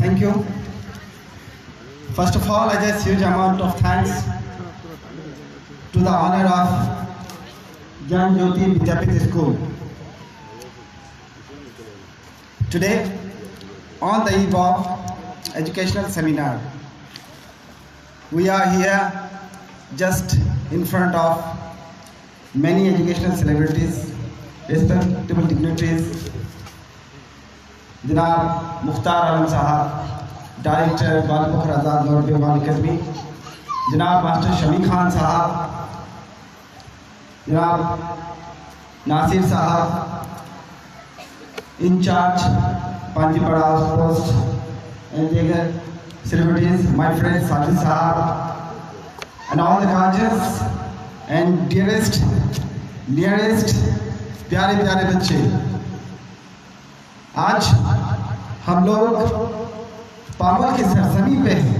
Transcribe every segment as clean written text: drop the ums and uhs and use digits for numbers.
Thank you. First of all, I just huge amount of thanks to the honor of Gyan Jyoti Vidyapit School. Today, on the eve of educational seminar, we are here just in front of many educational celebrities, respectable dignitaries, जनाब मुख्तार आलम साहब, director बाल फखर आज़ाद नौरबे बाल अकादमी, जनाब master Shami Khan साहब, जनाब नासिर साहब, in charge Panjipara post and दीगर celebrities, my friend Sajid साहब, and all the guardians and dearest, प्यारे प्यारे बच्चे, आज हम लोग पावल की सरजमी पे हैं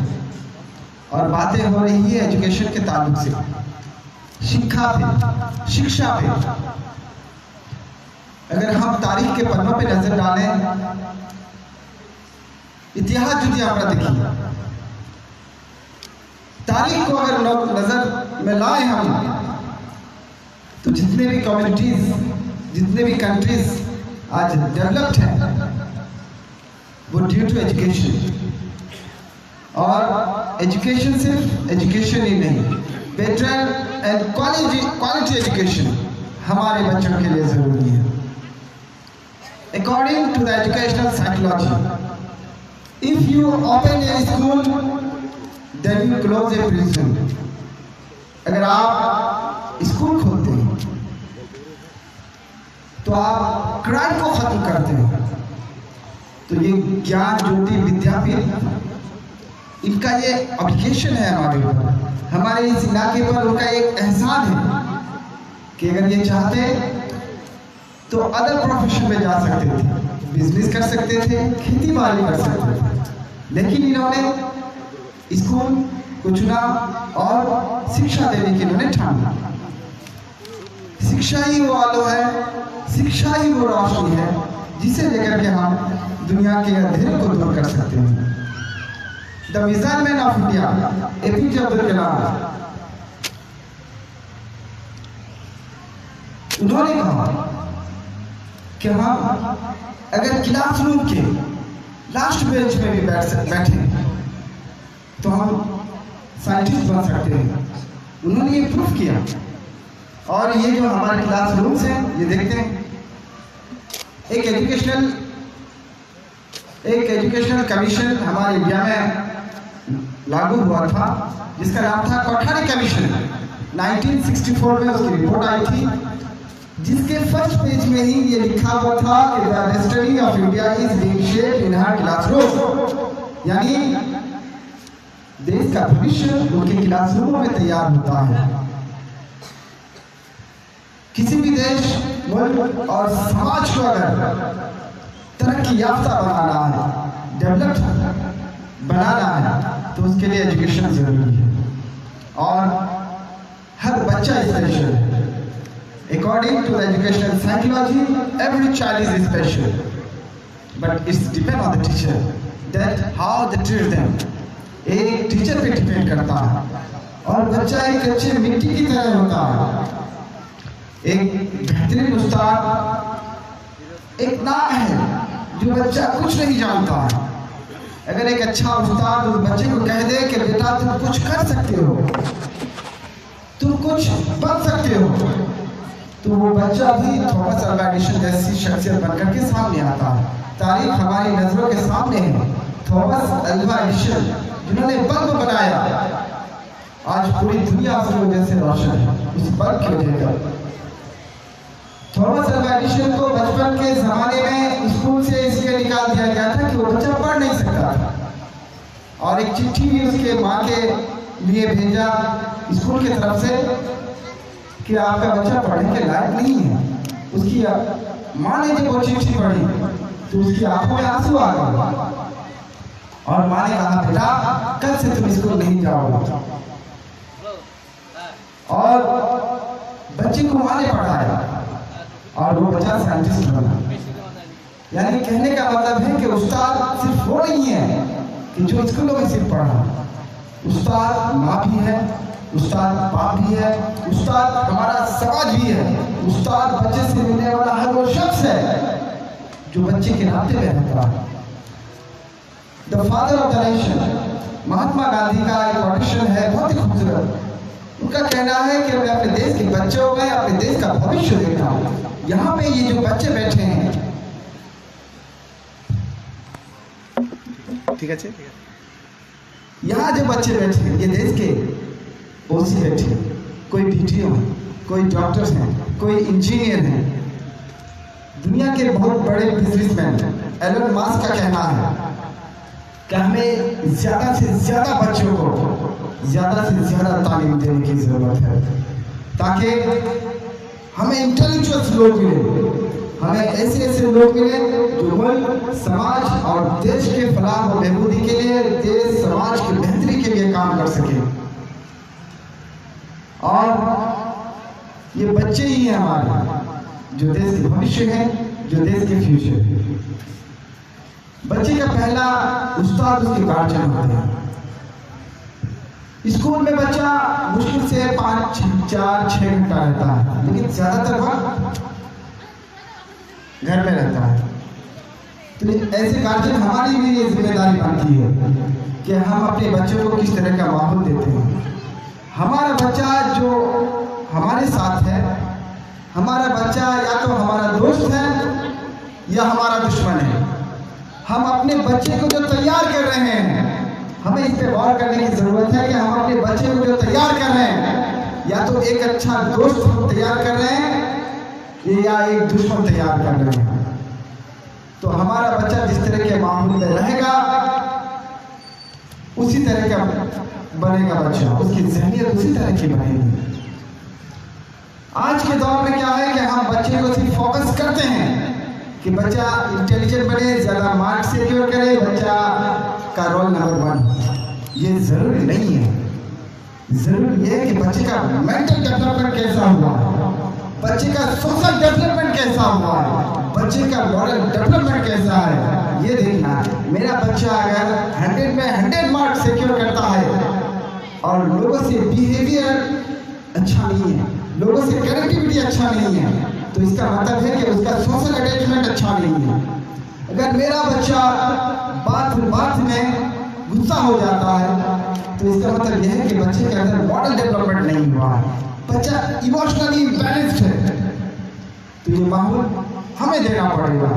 और बातें हो रही है एजुकेशन के ताल्लुक से, शिक्षा पे। अगर हम तारीख के पन्नों पे नजर डालें, इतिहास যদি আমরা দেখি, तारीख को अगर नजर में लाए हम, तो जितने भी कम्युनिटीज, जितने भी कंट्रीज आज डेवलप्ड है, वो ड्यू टू एजुकेशन। और एजुकेशन सिर्फ एजुकेशन ही नहीं, बेटर एंड क्वालिटी एजुकेशन हमारे बच्चों के लिए जरूरी है। According to the educational psychology, if you open a school then you close a prison. अगर आप स्कूल खोलते हैं तो आप क्राइम को खत्म करते हैं। तो ये ज्ञान ज्योति विद्यापीठ, इनका ये एप्लीकेशन है हमारे ऊपर, हमारे इस इलाके पर उनका एक एहसान है कि अगर ये चाहते तो अदर प्रोफेशन में जा सकते थे, बिजनेस कर सकते थे, खेती बाड़ी कर सकते थे, लेकिन इन्होंने स्कूल को चुना और शिक्षा देने की इन्होंने ठाना। शिक्षा ही वो आलो है, शिक्षा ही वो रोशनी है जिसे लेकर के हम दुनिया के अंधेरे को दूर कर सकते हैं। The missile man of India APJ Abdul Kalam, उन्होंने कहा कि हम अगर क्लासरूम के लास्ट बेंच में भी बैठे तो हम साइंटिस्ट बन सकते हैं। उन्होंने ये प्रूफ किया। और ये जो हमारे क्लासरूम्स हैं, ये देखते हैं, एक एजुकेशनल कमीशन हमारे इंडिया में लागू हुआ था, जिसका नाम था कोठारी कमीशन। 1964 में उसकी रिपोर्ट आई थी, जिसके फर्स्ट पेज में ही ये लिखा हुआ था कि the destiny of India is being shaped in her classroom, यानी देश का भविष्य उनके क्लासरूमों में तैयार होता है। किसी भी देश, मुल्क और समाज को अगर तरक्की याफ्ता बनाना है, डेवलप्ड बनाना है, तो उसके लिए एजुकेशन जरूरी है। और हर बच्चा स्पेशल है। According to the educational psychology, every child is special, but it's depend on the teacher that how they treat them. एक टीचर पे डिपेंड करता है। और बच्चा एक अच्छी मिट्टी की तरह होता है। एक बेहतरीन उस्ताद एक नाम है जो बच्चा कुछ नहीं जानता है। अगर एक अच्छा उस्ताद उस बच्चे को कह दे कि बेटा तुम कुछ कर सकते हो, तुम कुछ बन सकते हो, तो वो बच्चा भी थॉमस अल्वा एडिसन जैसी शख्सियत बनकर के सामने आता है। तारीख हमारी नजरों के सामने है। थॉमस अल्वा एडिसन जिन्होंने बल्ब बनाया, आज पूरी दुनिया उसकी वजह से रोशन है, उस बल्ब की वजह से। थॉमस अल्वा एडिसन को बचपन के ज़माने में स्कूल से इसलिए निकाल दिया गया था कि वो बच्चा पढ़ नहीं सकता था। और एक चिट्ठी भी उसके माँ के लिए भेजा स्कूल की तरफ से कि आपका बच्चा पढ़ने के लायक नहीं है। उसकी माँ ने जब वो चिट्ठी पढ़ी तो उसकी आंखों में आंसू आ गए और माँ ने कहा, बेटा कल से तुम स्कूल नहीं जाओगे। और बच्चे को माँ ने पढ़ाया और वो बच्चा साइंटिस्ट बना। यानी कहने का मतलब है कि उस्ताद सिर्फ वो नहीं है कि जो स्कूलों में सिर्फ पढ़ा, उस्ताद माँ भी है, उस्ताद बाप भी है, उस्ताद हमारा समाज भी है, उस्ताद बच्चे से मिलने वाला हर वो शख्स है जो बच्चे के नाते में रहता है। The father of the nation, Mahatma Gandhi का एक ऑडिशन है बहुत ही खूबसूरत। उनका कहना है कि मैं अपने देश के बच्चों में अपने देश का भविष्य देखता हूँ। यहाँ पे ये जो बच्चे बैठे हैं, ठीक है, यहाँ जो बच्चे बैठे हैं ये देश के ओसी बैठे हैं, कोई पीटीओ है, कोई डॉक्टर्स हैं, कोई इंजीनियर हैं, दुनिया के बहुत बड़े बिजनेसमैन हैं। एलन मस्क का कहना है कि हमें ज़्यादा से ज़्यादा बच्चों को ज़्यादा से ज़्यादा तालीम देने की ज़रूरत है ताकि हमें इंटेलेक्चुअल्स लोग मिले, हमें ऐसे ऐसे लोग मिले जो मुल्क, समाज और देश के फलाह और बहबूदी के लिए, देश समाज की बेहतरी के लिए काम कर सके। और ये बच्चे ही हैं हमारे जो देश के भविष्य हैं, जो देश के फ्यूचर हैं। बच्चे का पहला उस्ताद उसके गार्जियन होते हैं। स्कूल में बच्चा मुश्किल से 5, 4, 6 घंटा रहता है, लेकिन ज्यादातर वक्त घर में रहता है। तो ऐसे गार्जियन हमारी भी ये जिम्मेदारी बनती है कि हम अपने बच्चों को किस तरह का माहौल देते हैं। हमारा बच्चा जो हमारे साथ है, हमारा बच्चा या तो हमारा दोस्त है या हमारा दुश्मन है। हम अपने बच्चे को जो तैयार कर रहे हैं, हमें इस पे गौर करने की जरूरत है कि हम अपने बच्चे को जो तैयार कर रहे हैं, या तो एक अच्छा दोस्त हम तैयार कर रहे हैं या एक दुश्मन तैयार कर रहे हैं। तो हमारा बच्चा जिस तरह के माहौल में रहेगा उसी तरह का बनेगा बच्चा, उसकी ज़हनियत उसी तरह की बनेगी। आज के दौर में क्या है कि हम बच्चे को सिर्फ फोकस करते हैं कि बच्चा इंटेलिजेंट बने, ज़्यादा मार्क्स सिक्योर करे, बच्चा का रोल नंबर 1। ये ज़रूरी नहीं है। ज़रूरी है कि बच्चे का मेंटल डेवलपमेंट कैसा हुआ है, बच्चे का सोशल डेवलपमेंट कैसा हुआ है, बच्चे का मॉरल डेवलपमेंट कैसा है, ये देखना। मेरा बच्चा अगर 100 में 100 मार्क्स सिक्योर करता है और लोगों से बिहेवियर अच्छा नहीं है, लोगों से कनेक्टिविटी अच्छा नहीं है, तो इसका मतलब है कि उसका सोशल अटैचमेंट अच्छा नहीं है। अगर मेरा बच्चा बात में गुस्सा हो जाता है तो इसका मतलब यह है कि बच्चे के अंदर मॉरल डेवलपमेंट नहीं हुआ है, बच्चा इमोशनली बैलेंस्ड है। तो ये माहौल हमें देना पड़ेगा।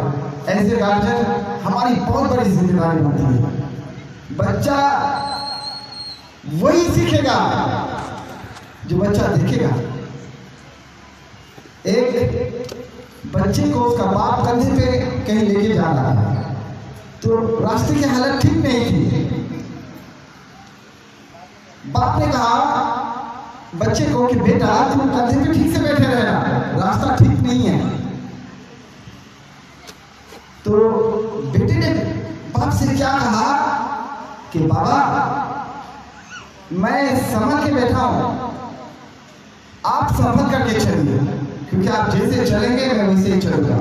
ऐसे गार्जियन हमारी बहुत बड़ी जिम्मेदारी होती है। बच्चा वही सीखेगा जो बच्चा देखेगा। एक बच्चे को उसका बाप कंधे पे कहीं लेके जा रहा है, तो रास्ते की हालत ठीक नहीं थी। बाप ने कहा बच्चे को कि बेटा तुम कंधे पे ठीक से बैठे रहना, रास्ता ठीक नहीं है। तो बेटे ने बाप से क्या कहा कि बाबा मैं संभल के बैठा हूं, आप संभल करके चलिए, क्योंकि आप जैसे चलेंगे मैं वैसे ही चलूंगा।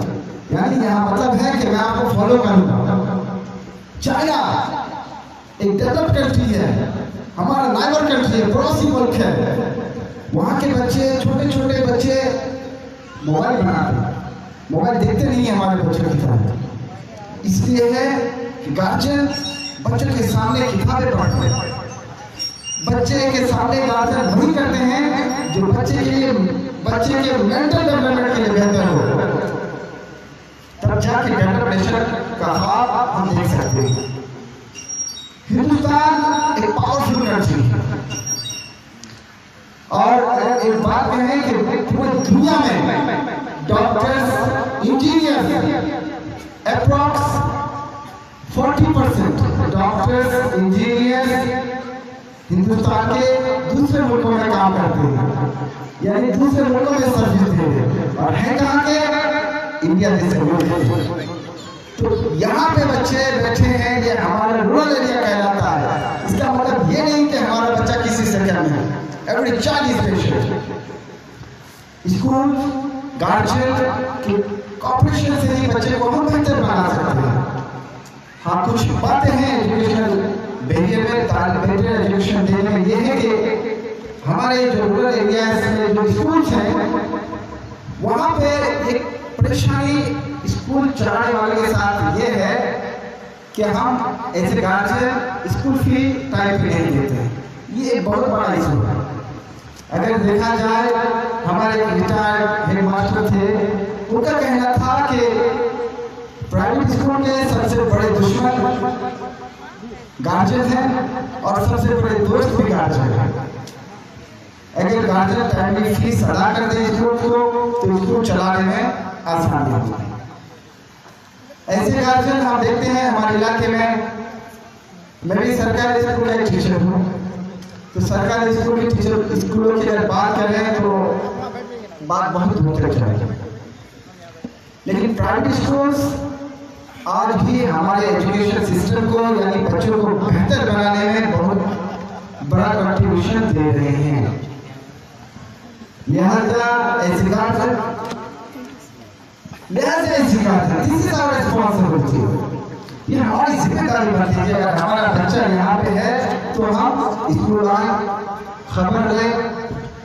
यानी यहाँ मतलब है कि मैं आपको फॉलो करूंगा। चाइना एक डेवलप कंट्री है, हमारा नाइबर कंट्री है, पड़ोसी मुल्क है। वहाँ के बच्चे, छोटे छोटे बच्चे मोबाइल बनाते हैं, मोबाइल देखते नहीं है हमारे बच्चों की तरह। इसलिए है कि गार्जियन बच्चों के सामने किताबें पढ़ते हैं, बच्चे के सामने गार्जियन वही करते हैं जो बच्चे के मेंटल डेवलपमेंट के लिए बेहतर हो, तब जाके डेवलपमेंट का ख्वाब हम देख सकते हैं। हिंदुस्तान एक पावरफुल कंट्री है और एक बात कहें कि पूरी दुनिया में doctors, engineers approx 40% doctors, engineers Hindustan के दूसरे मुल्कों में काम करते हैं, यानी दूसरे मुल्कों में सर्विस दे रहे हैं। और है कहाँ के? इंडिया जैसे मुल्क। तो यहाँ पे बच्चे बैठे हैं, ये हमारा रूरल एरिया कहलाता है। इसका मतलब ये नहीं कि हमारा बच्चा किसी से कम है। Every child is special. School, guardian की कॉपरेशन से ही बच्चे को हम बेहतर बना सकते हैं। हाँ, कुछ बातें हैं एजुकेशनल बैरियर में, बेहतर एजुकेशन देने में, ये है कि हमारे जो रूरल एरियाज में जो स्कूल्स हैं वहाँ पे एक परेशानी स्कूल चलाने वाले के साथ ये है कि हम as a guardian school fee time पे नहीं देते। ये एक बहुत बड़ा इशू है। अगर देखा जाए, हमारे रिटायर्ड हेड मास्टर थे, उनका कहना था कि प्राइवेट स्कूल के सबसे बड़े दुश्मन गार्जियन हैं और सबसे बड़े दोस्त भी गार्जियन हैं। अगर गार्जियन टाइमली फीस अदा कर दे स्कूल को तो स्कूल चलाने में आसानी होगी। ऐसे गार्जियन हम देखते हैं हमारे इलाके में। मैं भी सरकारी स्कूल का टीचर हूँ, तो सरकारी स्कूल के टीचर स्कूलों की अगर बात करें तो बात बहुत दूर तक जाएगी, लेकिन प्राइवेट स्कूल्स आज भी हमारे एजुकेशन सिस्टम को यानी बच्चों को बेहतर बनाने में बहुत बड़ा कंट्रीब्यूशन दे रहे हैं। लिहाजा ऐसी बात है, दिस इज आवर रिस्पांसिबिलिटी। ये हमारी जिम्मेदारी बनती है। अगर हमारा बच्चा यहाँ पे है तो हम स्कूल आए, खबर लें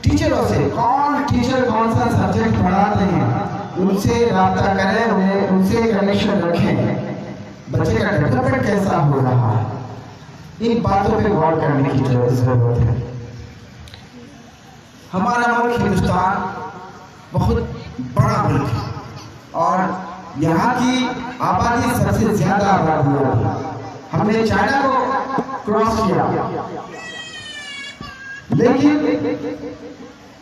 टीचरों से, कौन टीचर कौन सा सब्जेक्ट पढ़ाते हैं, उनसे रब्ता करें, उन्हें उनसे कनेक्शन रखें, बच्चे का डेवलपमेंट कैसा हो रहा है, इन बातों पे गौर करने की जरूरत है। हमारा मुल्क हिंदुस्तान बहुत बड़ा मुल्क है और यहाँ की आबादी सबसे ज्यादा आबादी है। हमने चाइना को क्रॉस किया, लेकिन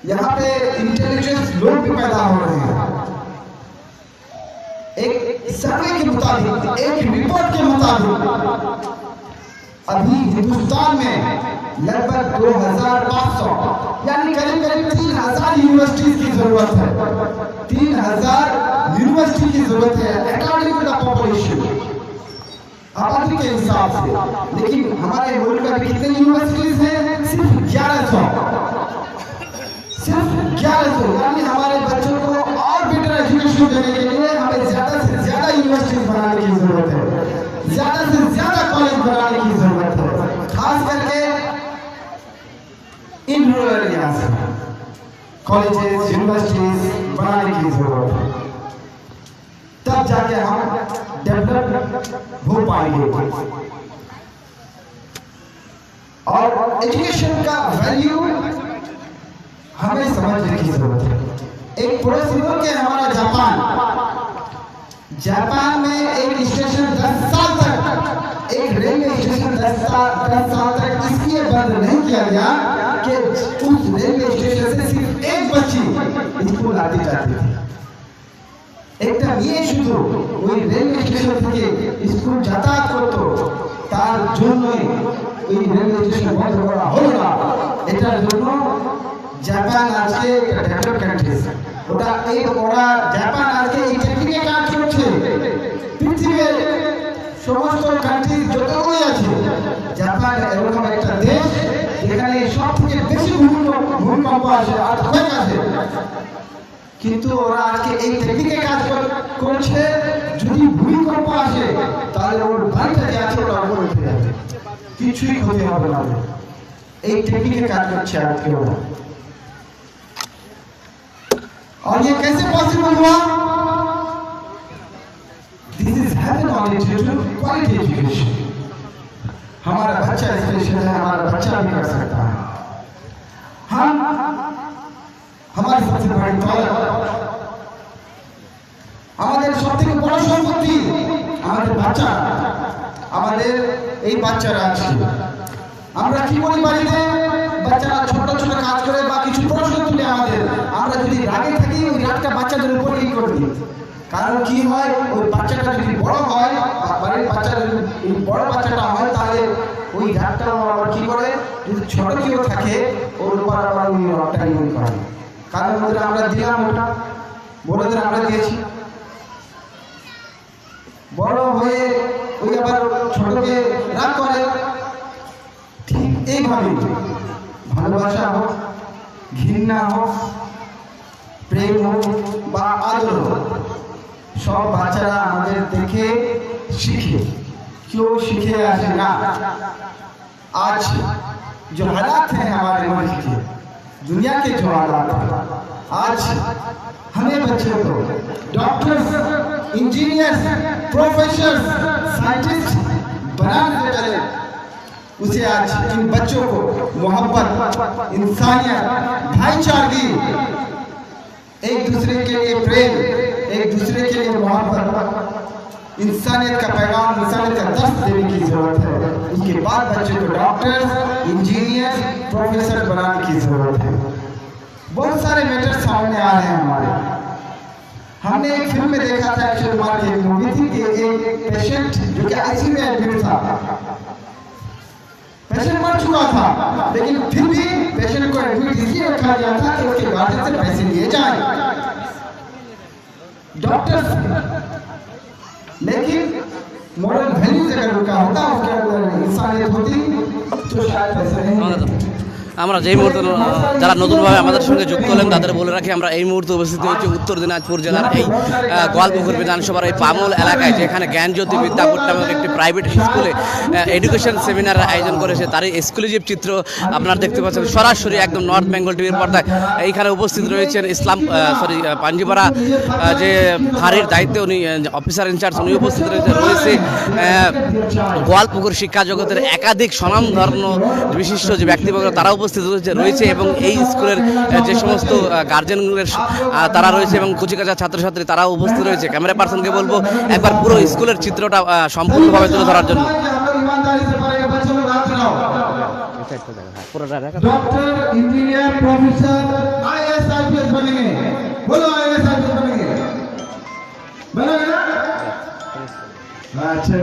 यहाँ पे इंटेलिजेंस लोग भी पैदा हो रहे हैं। एक सर्वे के मुताबिक, एक रिपोर्ट के मुताबिक अभी हिंदुस्तान में लगभग 2500 यानी करीब करीब 3000 यूनिवर्सिटीज की जरूरत है। 3000 यूनिवर्सिटी की जरूरत है अकॉर्डिंग टू द पॉपुलेशन, आबादी के हिसाब से। लेकिन हमारे मुल्क में कितने यूनिवर्सिटीज हैं? सिर्फ 1100। यानी हमारे बच्चों को और बेटर एजुकेशन देने के लिए हमें ज्यादा से ज्यादा यूनिवर्सिटीज बनाने की जरूरत है, ज्यादा से ज्यादा कॉलेज बनाने की जरूरत है, खास करके इन रूरल एरियाज में कॉलेजेस यूनिवर्सिटीज बनाने की जरूरत है। तब जाके हम डेवलप हो पाएंगे। और एजुकेशन का वैल्यू हमें समझने की जरूरत है। एक पड़ोसी मुल्क है हमारा जापान में एक स्टेशन 10 साल तक, एक रेलवे स्टेशन 10 साल तक इसलिए बंद नहीं किया गया कि उस रेलवे स्टेशन से सिर्फ एक बच्ची स्कूल आती जाती थी। एकदम ये शुरू वही रेलवे स्टेशन থেকে स्कूल যাতায়াত করতো, তার জন্যই ওই রেলवे স্টেশন বন্ধ করা হলো না। এটার জন্য জাপান আজকে ডেভেলপ কান্ট্রিজ, ওরা জাপান আজকে এই টেকনিকে কাজ করছে। পৃথিবীর সমস্ত কান্ট্রি যতগুলো আছে, জাপান এরকম একটা দেশ যেখানে সবথেকে বেশি ভূমিকম্প আসে, আর্থকোয়েক আসে, কিন্তু ওরা আজকে এই টেকনিকে কাজ করছে। যদি ভূমিকম্প আসে তাহলে ওর বাড়িটা যে আছে ওটা উপরে উঠে যাবে, কিছুই ক্ষতি হবে না। এই টেকনিকে কাজ করছে আজকে ওরা। और ये कैसे पॉसिबल हुआ? This is happen only due to quality education. हमारा बच्चा स्पेशल है, हमारा बच्चा भी कर सकता है। हम हमारी सबसे बड़ी दौलत, আমাদের সবথেকে বড় সম্পত্তি আমাদের বাচ্চা, আমাদের এই বাচ্চারা আছে। আমরা কি করি বাড়িতে? বাচ্চারা ছোট ছোট কাজ করে বা কিছু প্রশ্ন তুলে আমাদের, আমরা যদি রাগে থাকি ওই রাগটা বাচ্চাদের উপর ই করে দিই। কারণ কি হয়, ওই বাচ্চাটা যদি বড় হয়, বাড়ির বাচ্চাটা যদি বড় বাচ্চাটা হয়, তাহলে ওই রাগটা আবার কি করে, যদি ছোট কেউ থাকে ওর উপর আবার ওই রাগটা ইউজ করে। কারণ ওদের আমরা দিলাম, ওটা বড়দের আমরা দিয়েছি, বড় হয়ে ওই আবার ছোটকে রাগ করে। ঠিক এইভাবে ভালোবাসা হোক, ঘৃণা হোক, প্রেম হোক বা আদর হোক, সব বাচ্চারা আমাদের দেখে শিখে, क्यों सीखे आए ना। आज जो हालात हैं हमारे मुल्क के, दुनिया के जो हालात हैं, आज हमें बच्चों को डॉक्टर्स, इंजीनियर्स, प्रोफेसर्स, साइंटिस्ट बनाने से पहले उसे आज इन बच्चों को मोहब्बत, इंसानियत, भाईचारगी, एक दूसरे के लिए प्रेम, एक दूसरे के लिए मोहब्बत, इंसानियत का पैगाम, इंसानियत का दर्स देने की जरूरत है। उसके बाद बच्चों को डॉक्टर, इंजीनियर, प्रोफेसर बनाने की जरूरत है। बहुत सारे मैटर सामने आ रहे हैं हमारे। हमने एक फिल्म में देखा था, अक्षय कुमार की एक मूवी थी कि एक पेशेंट जो कि आईसीयू में एडमिट था, पेशेंट मर चुका था, लेकिन फिर भी पेशेंट को एडमिट इसलिए रखा गया था कि उसके गार्जियन से पैसे लिए जाए, डॉक्टर। लेकिन मॉरल वैल्यूज अगर उनका होता, उसके अंदर इंसानियत होती, तो शायद पैसे नहीं। আমরা যেই মুহূর্তে যারা নতুনভাবে আমাদের সঙ্গে যুক্ত হলেন তাদের বলে রাখি, আমরা এই মুহূর্তে উপস্থিত হয়েছি উত্তর দিনাজপুর জেলার এই গোয়ালপুকুর বিধানসভার এই পামল এলাকায়, যেখানে জ্ঞানজ্যোতি বিদ্যাপীঠ নামক একটি প্রাইভেট স্কুলে এডুকেশন সেমিনারের আয়োজন করেছে। তারই এক্সক্লুসিভ চিত্র আপনারা দেখতে পাচ্ছেন সরাসরি একদম নর্থ বেঙ্গল টিভির পর্দায়। এইখানে উপস্থিত রয়েছেন পাঞ্জিপাড়া যে ফাঁড়ির দায়িত্বে উনি অফিসার ইনচার্জ, উনি উপস্থিত রয়েছে গোয়ালপুকুর শিক্ষা জগতের একাধিক স্বনামধন্য বিশিষ্ট যে ব্যক্তিবর্গ তারা উপস্থিত রয়েছে এবং এই স্কুলের যে সমস্ত গার্জেনদের তারা রয়েছে এবং কুচিকাচা ছাত্রছাত্রী তারাও উপস্থিত রয়েছে। ক্যামেরা পার্সনকে বলবো একবার পুরো স্কুলের চিত্রটা সম্পূর্ণভাবে তুলে ধরার জন্য। Doctor, engineer, professor, IAS IPS बनेंगे। बोलो आईएएस आईपीएस बनेंगे, बनेंगे ना? अच्छा,